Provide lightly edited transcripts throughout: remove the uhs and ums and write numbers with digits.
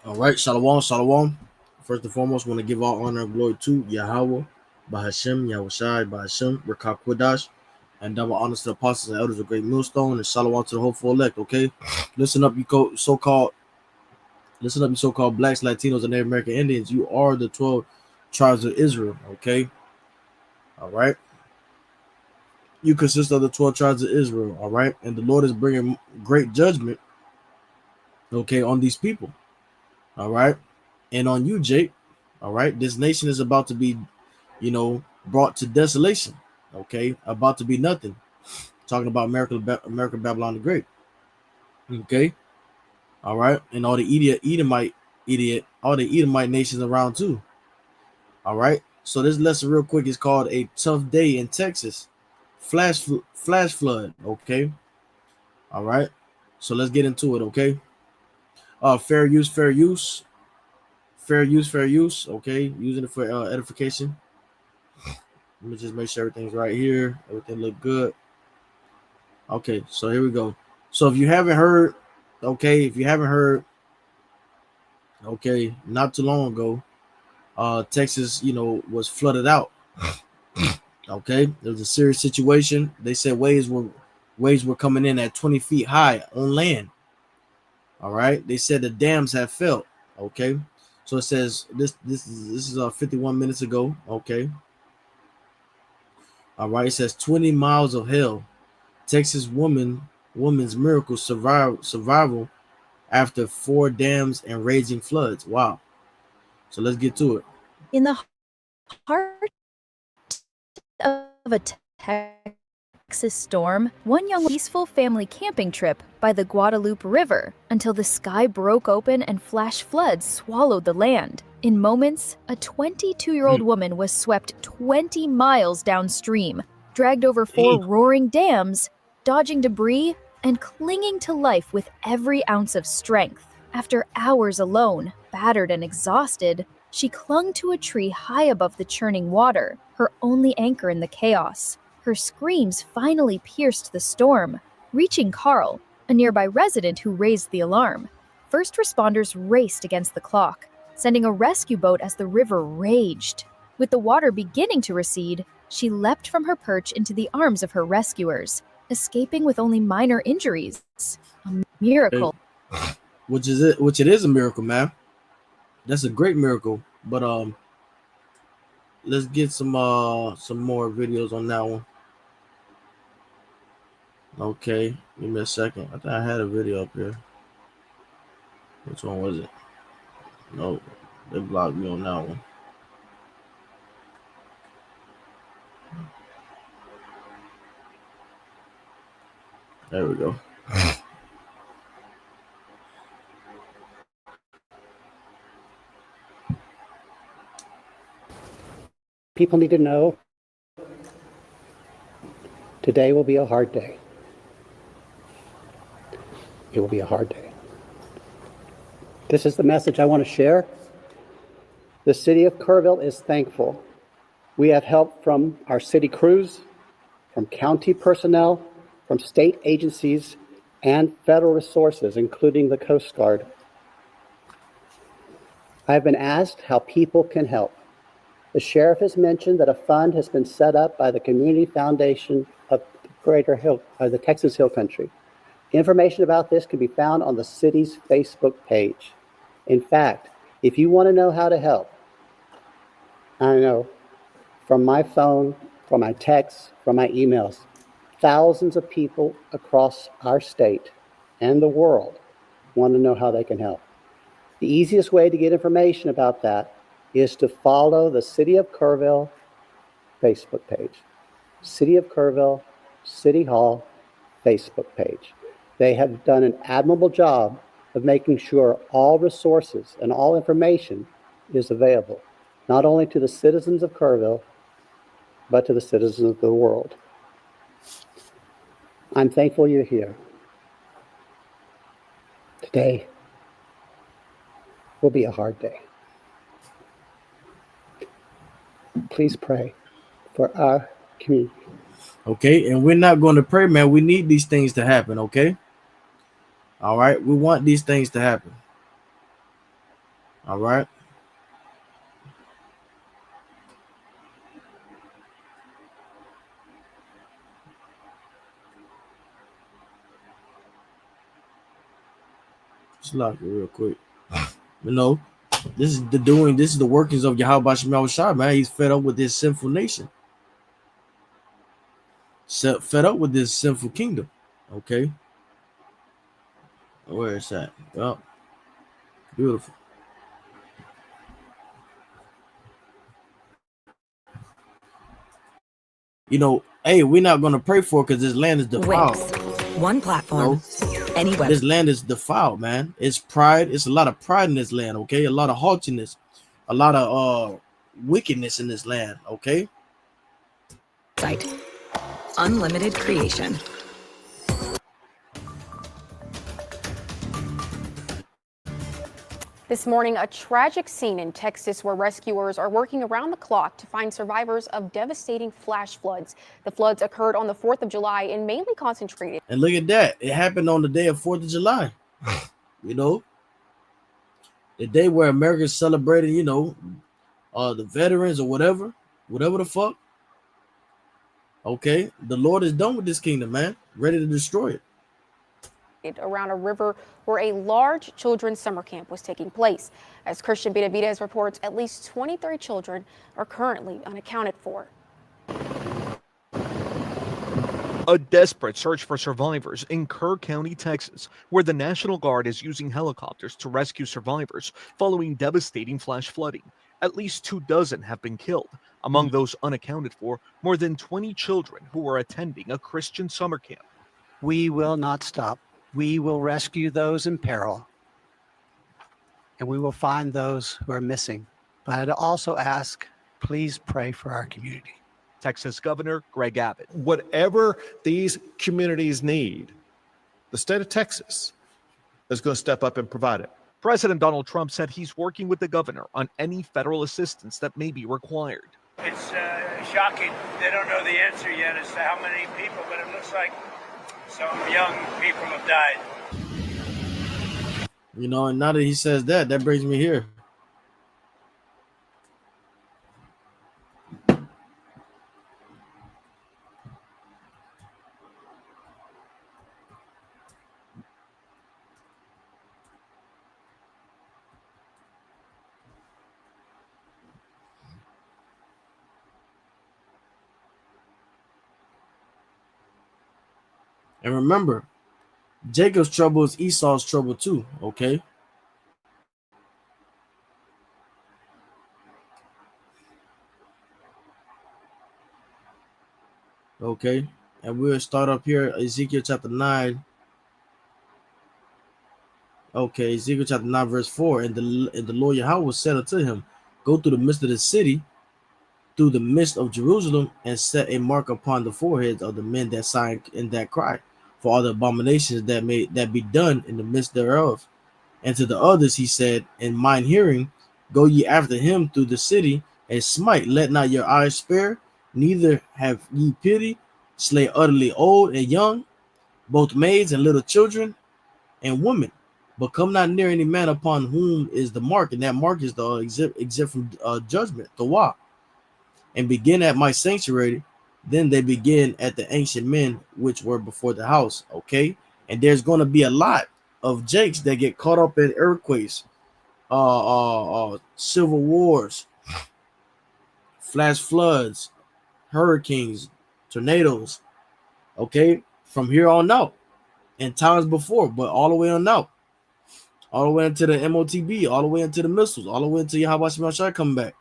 All right, shalom, shalom. First and foremost, want to give all honor and glory to Yahawah, Bahashem, Yahawashi, Bahashem, Rekah Kodash, and double honors to the apostles and elders of Great Millstone, and shalom to the hopeful elect. Okay, listen up, so-called, listen up, you so-called blacks, Latinos, and Native American Indians. You are the 12 tribes of Israel. Okay, all right. You consist of the 12 tribes of Israel. All right, and the Lord is bringing great judgment. Okay, on these people. All right, and on you, Jake. All right, this nation is about to be brought to desolation. Okay, about to be nothing. Talking about America, Babylon the Great. Okay, all right, and all the all the Edomite nations around too. All right, so this lesson, real quick, is called "A Tough Day in Texas." Flash flood. Okay, all right. So let's get into it. Okay, fair use, fair use, fair use, fair use. Okay, using it for edification. Let me just make sure everything's right here. Everything look good. Okay, so here we go. So if you haven't heard, not too long ago, Texas, was flooded out. Okay, there was a serious situation. They said waves were coming in at 20 feet high on land. All right, they said the dams have failed. Okay, so it says this is 51 minutes ago. Okay, all right, it says 20 miles of hell. Texas woman's miracle survival after four dams and raging floods. Wow. So let's get to it. In the heart of a Texas storm, one young peaceful family camping trip by the Guadalupe River until the sky broke open and flash floods swallowed the land. In moments, a 22-year-old woman was swept 20 miles downstream, dragged over four roaring dams, dodging debris, and clinging to life with every ounce of strength. After hours alone, battered and exhausted, she clung to a tree high above the churning water, her only anchor in the chaos. Her screams finally pierced the storm, reaching Carl, a nearby resident who raised the alarm. First responders raced against the clock, sending a rescue boat as the river raged. With the water beginning to recede, she leapt from her perch into the arms of her rescuers, escaping with only minor injuries. A miracle. Which it is a miracle, man. That's a great miracle. But let's get some more videos on that one. Okay, give me a second. I think I had a video up here. Which one was it? No, they blocked me on that one. There we go. People need to know today will be a hard day. It will be a hard day. This is the message I want to share. The city of Kerrville is thankful. We have help from our city crews, from county personnel, from state agencies, and federal resources, including the Coast Guard. I have been asked how people can help. The sheriff has mentioned that a fund has been set up by the Community Foundation of the Texas Hill Country. Information about this can be found on the city's Facebook page. In fact, if you want to know how to help, I know from my phone, from my texts, from my emails, thousands of people across our state and the world want to know how they can help. The easiest way to get information about that is to follow the City of Kerrville Facebook page. City of Kerrville, City Hall Facebook page. They have done an admirable job of making sure all resources and all information is available, not only to the citizens of Kerrville, but to the citizens of the world. I'm thankful you're here. Today will be a hard day. Please pray for our community. Okay, and we're not going to pray, man. We need these things to happen, okay? All right, we want these things to happen. All right. Let's lock it real quick. You know, this is the workings of Yahawashi, man. He's fed up with this sinful nation. Fed up with this sinful kingdom. Okay. Where is that? Well, beautiful. You know, hey, we're not gonna pray for it because this land is defiled. Wix. One platform. No, Any web. this land is defiled, man. It's pride. It's a lot of pride in this land. Okay, a lot of haughtiness, a lot of wickedness in this land. Okay. Site. Unlimited creation. This morning, a tragic scene in Texas where rescuers are working around the clock to find survivors of devastating flash floods. The floods occurred on the 4th of July and mainly concentrated. And look at that. It happened on the day of 4th of July. You know, the day where America's celebrating, you know, the veterans or whatever the fuck. Okay. The Lord is done with this kingdom, man. Ready to destroy it. Around a river where a large children's summer camp was taking place. As Christian Benavidez reports, at least 23 children are currently unaccounted for. A desperate search for survivors in Kerr County, Texas, where the National Guard is using helicopters to rescue survivors following devastating flash flooding. At least 24 have been killed. Among those unaccounted for, more than 20 children who were attending a Christian summer camp. We will not stop. We will rescue those in peril, and we will find those who are missing. But I'd also ask, please pray for our community. Texas Governor Greg Abbott. Whatever these communities need, the state of Texas is going to step up and provide it. President Donald Trump said he's working with the governor on any federal assistance that may be required. It's shocking. They don't know the answer yet as to how many people, but it looks like some young people have died. You know, and now that he says that, that brings me here. And remember, Jacob's trouble is Esau's trouble too, okay? Okay, and we'll start up here, Ezekiel chapter 9. Okay, Ezekiel chapter 9, verse 4. And the Lord Yahawah said unto him, go through the midst of the city, through the midst of Jerusalem, and set a mark upon the foreheads of the men that sign and that cry, for all the abominations that be done in the midst thereof. And to the others he said, in mine hearing, go ye after him through the city, and smite, let not your eyes spare, neither have ye pity, slay utterly old and young, both maids and little children and women. But come not near any man upon whom is the mark, and that mark is the exempt from judgment, the wa. And begin at my sanctuary, then they begin at the ancient men which were before the house. Okay, and there's going to be a lot of Jakes that get caught up in earthquakes, civil wars, flash floods, hurricanes, tornadoes. Okay, from here on out, and times before, but all the way on out, all the way into the MOTB, all the way into the missiles, all the way into Yahawashi coming back.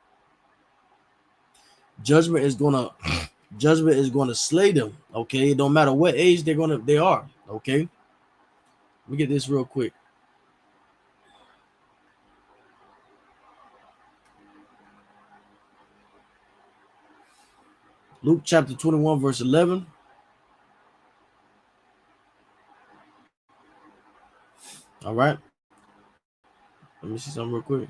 Judgment is gonna slay them. Okay, it don't matter what age they are. Okay, let me get this real quick. Luke chapter 21, verse 11. All right, let me see something real quick.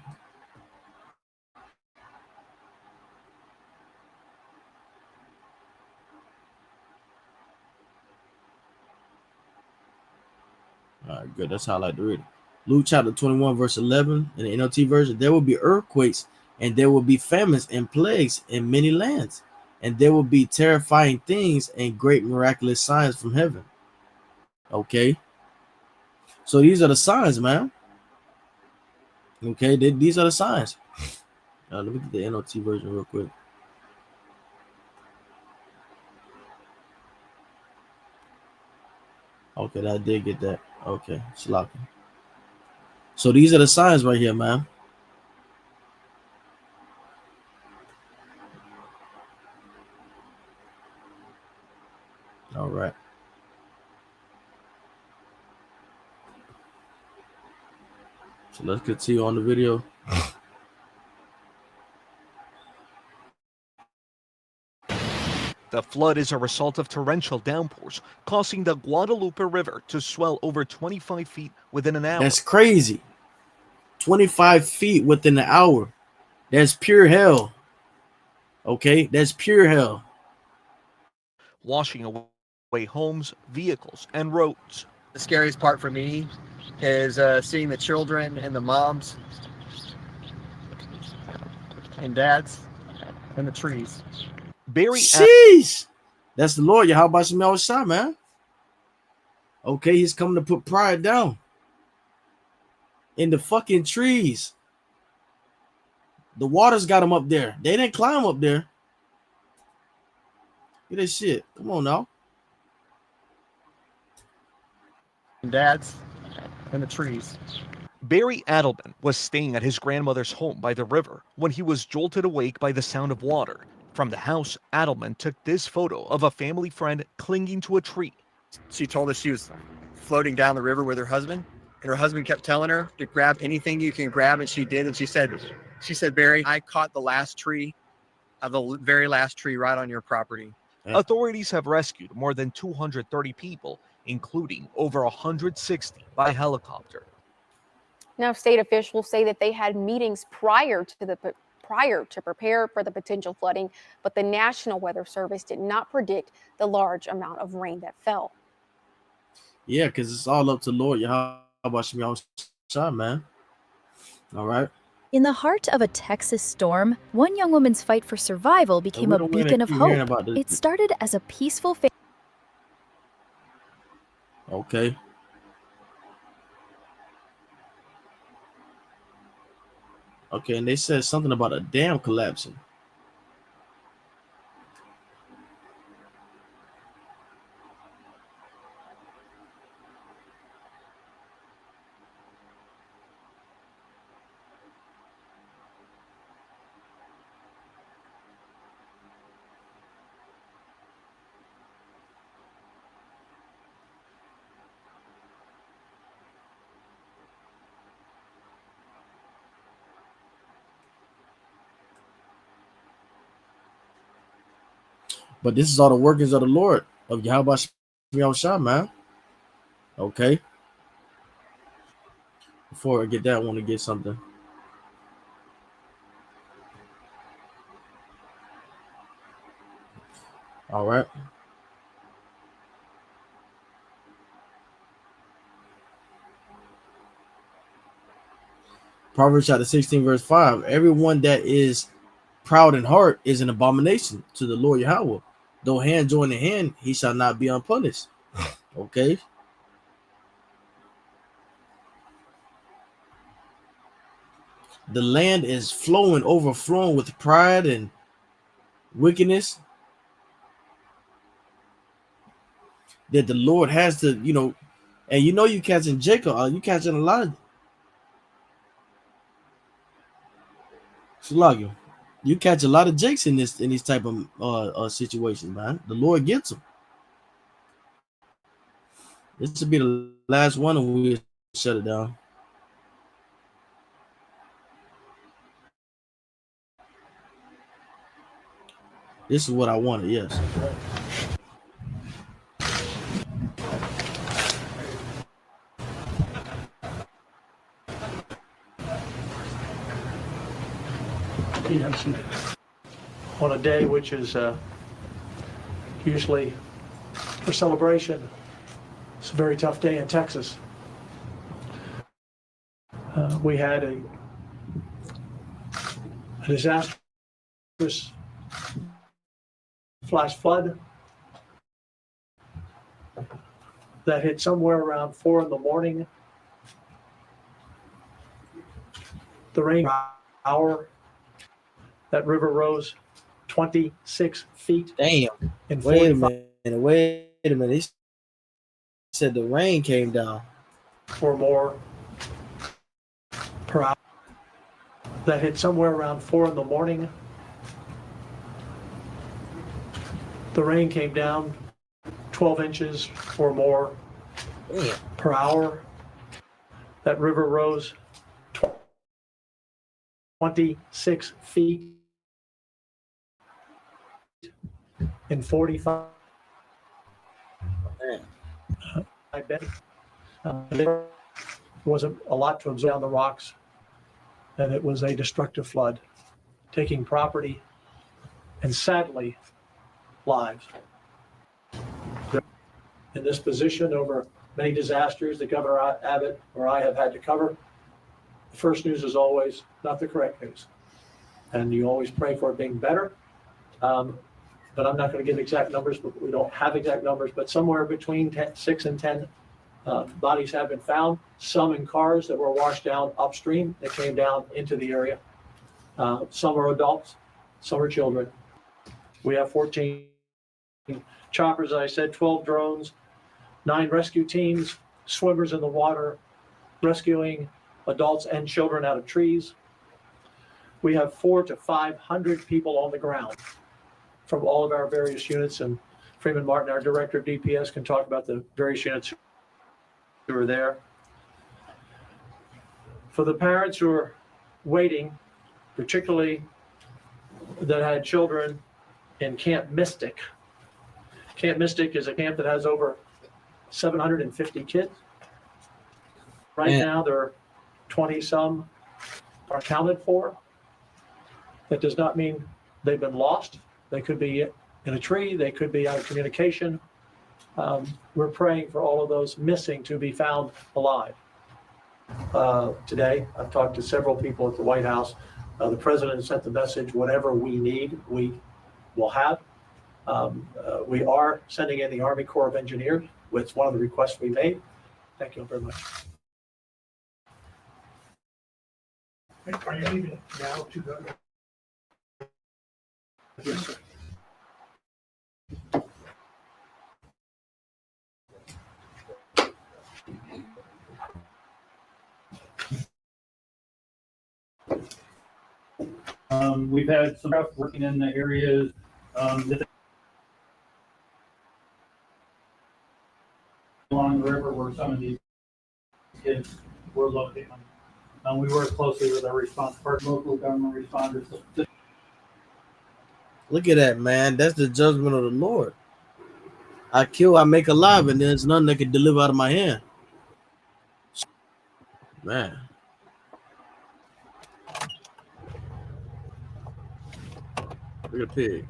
All right, good. That's how I like to read it. Luke chapter 21, verse 11 in the NLT version. There will be earthquakes, and there will be famines and plagues in many lands, and there will be terrifying things and great miraculous signs from heaven. Okay, so these are the signs, man. Okay, these are the signs. Let me get the NLT version real quick. Okay, I did get that. Okay, sloppy. So these are the signs right here, man. All right. So let's continue on the video. The flood is a result of torrential downpours, causing the Guadalupe River to swell over 25 feet within an hour. That's crazy. 25 feet within an hour. That's pure hell. Okay, that's pure hell. Washing away homes, vehicles, and roads. The scariest part for me is seeing the children and the moms and dads and the trees. Sheesh. That's the Lord, Yahawashi, man. Okay, he's coming to put pride down in the fucking trees. The waters got him up there. They didn't climb up there. Get that shit. Come on now. And dads and the trees. Barry Adelman was staying at his grandmother's home by the river when he was jolted awake by the sound of water. From the house, Adelman took this photo of a family friend clinging to a tree. She told us she was floating down the river with her husband, and her husband kept telling her to grab anything you can grab, and she did. And she said, Barry, I caught the last tree of the very last tree right on your property. Authorities have rescued more than 230 people, including over 160 by helicopter. Now, state officials say that they had meetings prior to prepare for the potential flooding, but the National Weather Service did not predict the large amount of rain that fell. Yeah, because it's all up to Lord Yahawashi, man. All right. In the heart of a Texas storm, one young woman's fight for survival became a beacon of hope. It started as a peaceful Okay. Okay, and they said something about a dam collapsing. But this is all the workings of the Lord of Yahawashi, man. Okay. Before I get that, I want to get something. All right. Proverbs chapter 16, verse 5. Everyone that is proud in heart is an abomination to the Lord Yahawah. Though hand join in hand, he shall not be unpunished. Okay. The land is overflowing with pride and wickedness that the Lord has to, and you catching Jacob, you catching a lot of Slugger. You catch a lot of Jakes in these type of situations, man. The Lord gets them. This will be the last one, and we shut it down. This is what I wanted, yes. On a day which is usually for celebration, it's a very tough day in Texas. We had a disastrous flash flood that hit somewhere around 4 in the morning. The rain hour, that river rose 26 feet Damn. in Wait a 45 minute. Wait a minute. He said the rain came down. or more per hour. That hit somewhere around 4 in the morning. The rain came down 12 inches or more Damn. per hour. That river rose 26 feet in 45 minutes. There wasn't a lot to observe on the rocks, and it was a destructive flood, taking property and sadly lives. In this position, over many disasters that Governor Abbott or I have had to cover, the first news is always not the correct news. And you always pray for it being better. But I'm not going to give exact numbers, but we don't have exact numbers, but somewhere between 6 and 10 bodies have been found, some in cars that were washed down upstream that came down into the area. Some are adults, some are children. We have 14 choppers, as I said, 12 drones, 9 rescue teams, swimmers in the water, rescuing adults and children out of trees. We have 400 to 500 people on the ground from all of our various units, and Freeman Martin, our director of DPS, can talk about the various units who are there. For the parents who are waiting, particularly that had children in Camp Mystic. Camp Mystic is a camp that has over 750 kids. Right now, there are 20 some are accounted for. That does not mean they've been lost. They could be in a tree, they could be out of communication. We're praying for all of those missing to be found alive. Today, I've talked to several people at the White House. The president sent the message, whatever we need, we will have. We are sending in the Army Corps of Engineers, which is one of the requests we made. Thank you very much. Are you leaving now to go? Yes, sir. We've had some stuff working in the areas along the river where some of these kids were located. We work closely with our response partners, local government responders. Look at that, man. That's the judgment of the Lord. I kill, I make alive, and there's none that can deliver out of my hand. Man. Look at the pig.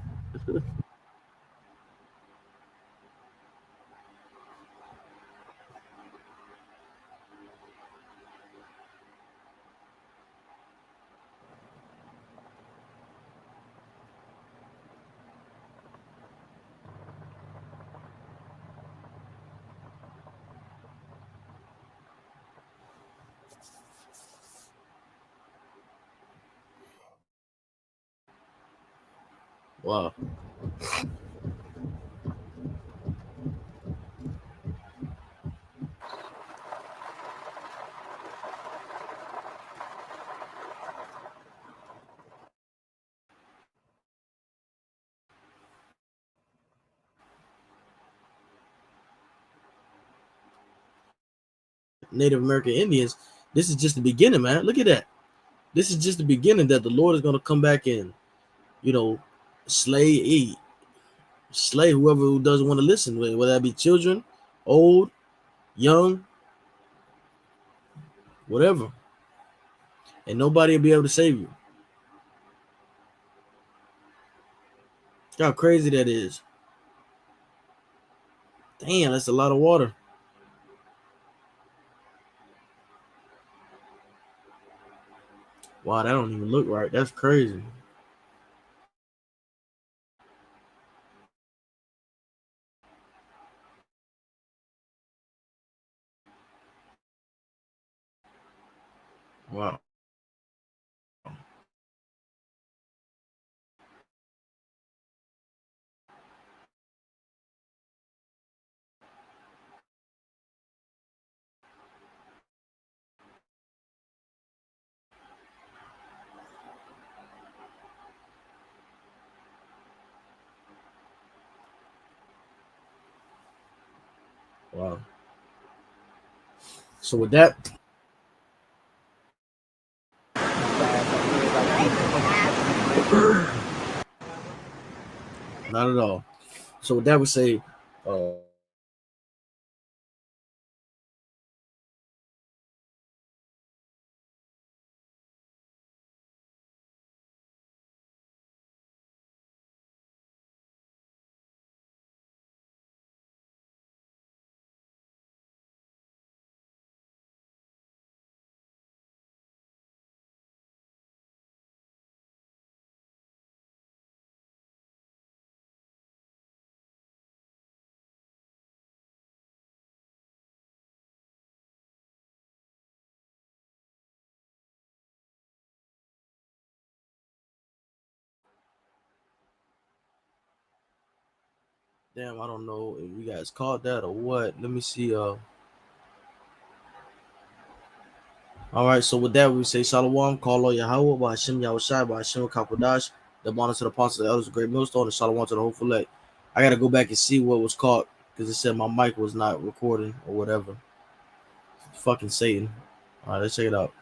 Wow. Native American Indians, this is just the beginning, man. Look at that. This is just the beginning that the Lord is going to come back and, slay whoever who doesn't want to listen, whether that be children, old, young, whatever. And nobody will be able to save you. Look how crazy that is. Damn, that's a lot of water. Wow, that don't even look right. That's crazy. Wow. Wow. So with that, not at all. So with that, we say, damn, I don't know if you guys caught that or what. Let me see. All right. So with that, we say Shalom, call on Yahawah, by Hashem Yahawashi, by Hashem Kakwadash, the bonus to the apostles, the elders, the great millstone, and Shalom to the hopeful elect. I gotta go back and see what was caught because it said my mic was not recording or whatever. Fucking Satan. All right, let's check it out.